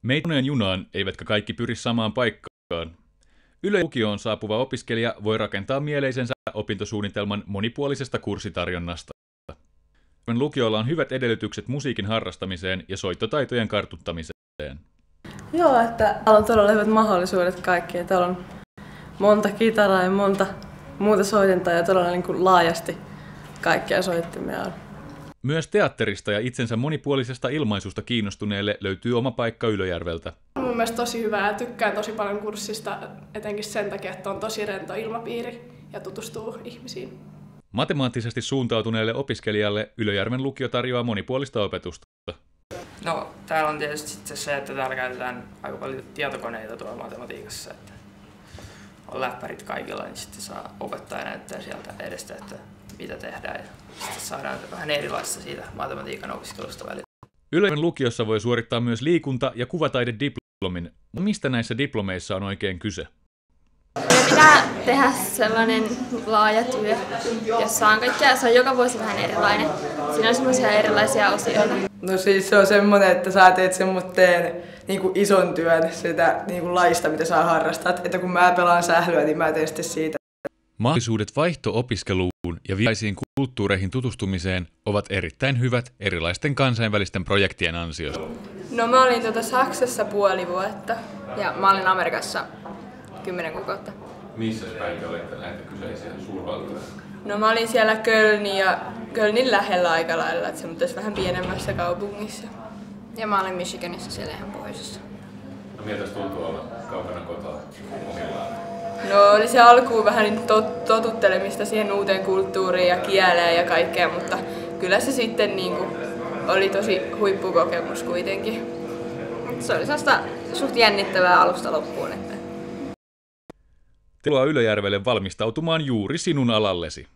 Meitä junaan, eivätkä kaikki pyri samaan paikkaan. Yle-lukioon saapuva opiskelija voi rakentaa mieleisensä opintosuunnitelman monipuolisesta kurssitarjonnasta. Lukiolla on hyvät edellytykset musiikin harrastamiseen ja soittotaitojen kartuttamiseen. Joo, että täällä on todella hyvät mahdollisuudet kaikkiin. Täällä on monta kitaraa ja monta muuta soitintaa ja todella niin kuin laajasti kaikkia soittimia on. Myös teatterista ja itsensä monipuolisesta ilmaisusta kiinnostuneelle löytyy oma paikka Ylöjärveltä. On mun mielestä tosi hyvää ja tykkään tosi paljon kurssista, etenkin sen takia, että on tosi rento ilmapiiri ja tutustuu ihmisiin. Matemaattisesti suuntautuneelle opiskelijalle Ylöjärven lukio tarjoaa monipuolista opetusta. No, täällä on tietysti sitten se, että täällä käytetään aika paljon tietokoneita tuolla matematiikassa. Että on läppärit kaikilla, niin sitten saa opettaja näyttää sieltä edestä, että mitä tehdään. Ja sitten saadaan vähän erilaista siitä matematiikan opiskelusta välillä. Ylöjärven lukiossa voi suorittaa myös liikunta- ja kuvataidediplomin. Mistä näissä diplomeissa on oikein kyse? Meidän pitää tehdä sellainen laaja työ, jossa on kaikkea, se on joka vuosi vähän erilainen. Siinä on semmoisia erilaisia osioita. No siis se on semmoinen, että sä teet semmoinen niin ison työn sitä niin laista, mitä sä harrastat. Että kun mä pelaan sählyä, niin mä teen sitten siitä. Mahdollisuudet vaihto-opiskeluun ja vieraisiin kulttuureihin tutustumiseen ovat erittäin hyvät erilaisten kansainvälisten projektien ansiosta. No mä olin Saksassa puoli vuotta ja mä olin Amerikassa 10 kuukautta. Missä päin te olette näitä kyseisiä suurvaltoja? No mä olin siellä Kölnin lähellä aika lailla, että semmoisessa vähän pienemmässä kaupungissa. Ja mä olin Michiganissa siellä ihan pohjoisessa. No miltä tuntuu olla kaukana kotoa omillaan? No oli se alkuun vähän totuttelemista siihen uuteen kulttuuriin ja kieleen ja kaikkea, mutta kyllä se sitten oli tosi huippukokemus kuitenkin. Se oli sellaista suht jännittävää alusta loppuun. Että... Tervetuloa Ylöjärvelle valmistautumaan juuri sinun alallesi.